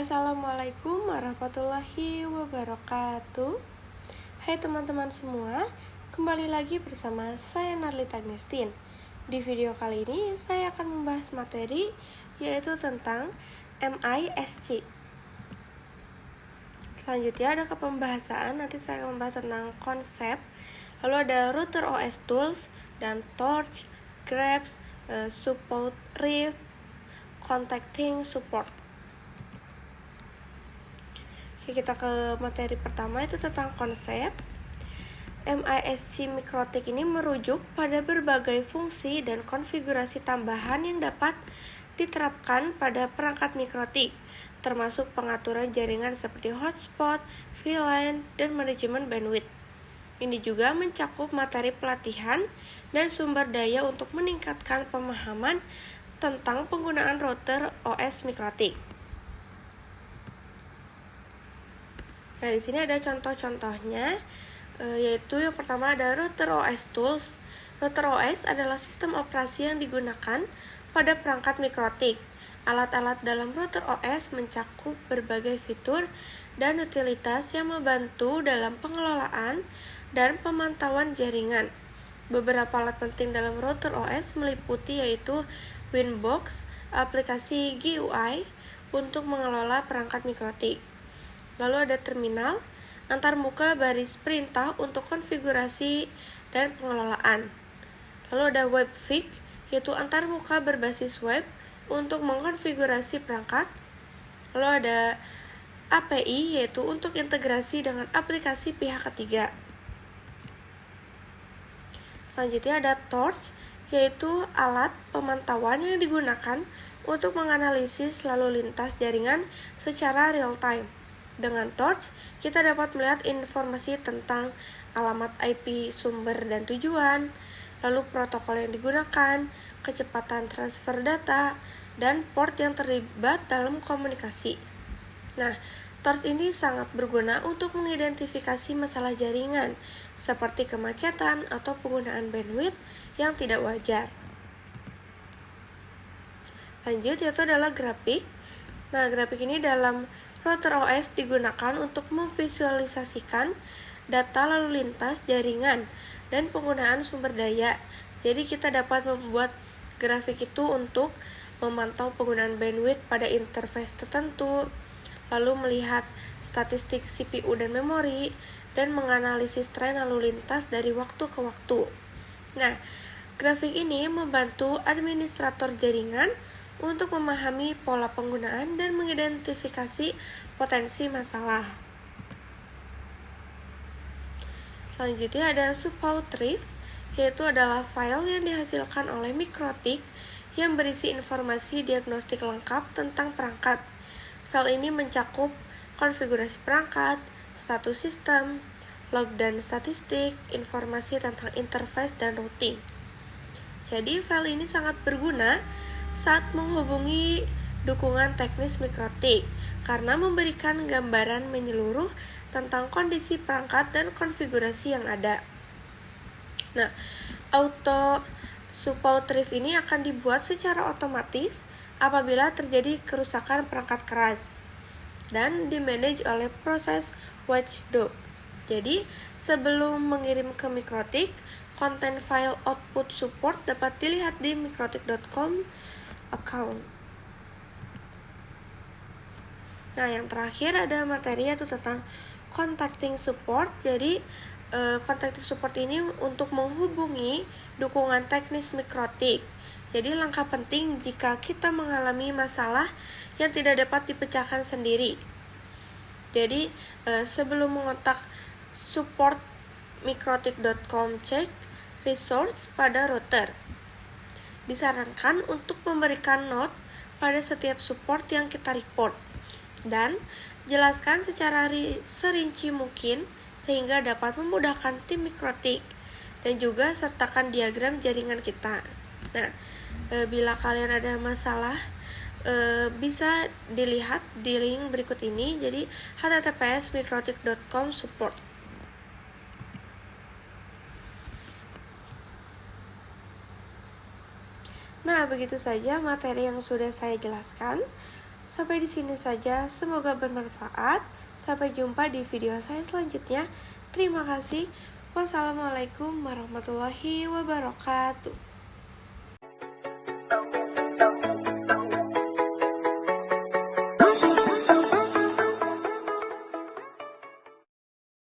Assalamualaikum warahmatullahi wabarakatuh. Hai teman-teman semua, kembali lagi bersama saya Narlita Agnestin. Di video kali ini saya akan membahas materi yaitu tentang MISC. Selanjutnya ada pembahasan, nanti saya akan membahas tentang konsep. Lalu ada router OS tools dan torch, grabs, support reef, contacting support. Oke, kita ke materi pertama, itu tentang konsep. MISC mikrotik ini merujuk pada berbagai fungsi dan konfigurasi tambahan yang dapat diterapkan pada perangkat mikrotik, termasuk pengaturan jaringan seperti hotspot, VLAN, dan manajemen bandwidth. Ini juga mencakup materi pelatihan dan sumber daya untuk meningkatkan pemahaman tentang penggunaan router OS mikrotik. Nah, di sini ada contoh-contohnya, yaitu yang pertama ada router OS tools. Router OS adalah sistem operasi yang digunakan pada perangkat mikrotik. Alat-alat dalam router OS mencakup berbagai fitur dan utilitas yang membantu dalam pengelolaan dan pemantauan jaringan. Beberapa alat penting dalam router OS meliputi yaitu Winbox, aplikasi GUI untuk mengelola perangkat mikrotik. Lalu ada terminal, antarmuka baris perintah untuk konfigurasi dan pengelolaan. Lalu ada webfig, yaitu antarmuka berbasis web untuk mengkonfigurasi perangkat. Lalu ada API, yaitu untuk integrasi dengan aplikasi pihak ketiga. Selanjutnya ada torch, yaitu alat pemantauan yang digunakan untuk menganalisis lalu lintas jaringan secara real time. Dengan torch, kita dapat melihat informasi tentang alamat IP sumber dan tujuan, lalu protokol yang digunakan, kecepatan transfer data, dan port yang terlibat dalam komunikasi. Nah, torch ini sangat berguna untuk mengidentifikasi masalah jaringan, seperti kemacetan atau penggunaan bandwidth yang tidak wajar. Lanjut, yaitu adalah grafik. Nah, grafik ini dalam router OS digunakan untuk memvisualisasikan data lalu lintas jaringan dan penggunaan sumber daya. Jadi kita dapat membuat grafik itu untuk memantau penggunaan bandwidth pada interface tertentu, lalu melihat statistik CPU dan memori, dan menganalisis tren lalu lintas dari waktu ke waktu. Nah, grafik ini membantu administrator jaringan untuk memahami pola penggunaan dan mengidentifikasi potensi masalah. Selanjutnya ada support reef, yaitu adalah file yang dihasilkan oleh mikrotik yang berisi informasi diagnostik lengkap tentang perangkat. File ini mencakup konfigurasi perangkat, status sistem, log dan statistik, informasi tentang interface dan routing. Jadi file ini sangat berguna saat menghubungi dukungan teknis mikrotik karena memberikan gambaran menyeluruh tentang kondisi perangkat dan konfigurasi yang ada. Nah, auto support reef ini akan dibuat secara otomatis apabila terjadi kerusakan perangkat keras dan dimanage oleh proses watchdog. Jadi, sebelum mengirim ke mikrotik, konten file output support dapat dilihat di mikrotik.com account. Nah, yang terakhir ada materi yaitu tentang contacting support. Jadi, contacting support ini untuk menghubungi dukungan teknis mikrotik. Jadi, langkah penting jika kita mengalami masalah yang tidak dapat dipecahkan sendiri. Jadi, sebelum mengontak support mikrotik.com, cek resource pada router. Disarankan untuk memberikan note pada setiap support yang kita report dan jelaskan secara serinci mungkin sehingga dapat memudahkan tim mikrotik dan juga sertakan diagram jaringan kita. Nah, bila kalian ada masalah bisa dilihat di link berikut ini. Jadi https://mikrotik.com support. Nah, begitu saja materi yang sudah saya jelaskan. Sampai di sini saja, semoga bermanfaat. Sampai jumpa di video saya selanjutnya. Terima kasih. Wassalamualaikum warahmatullahi wabarakatuh.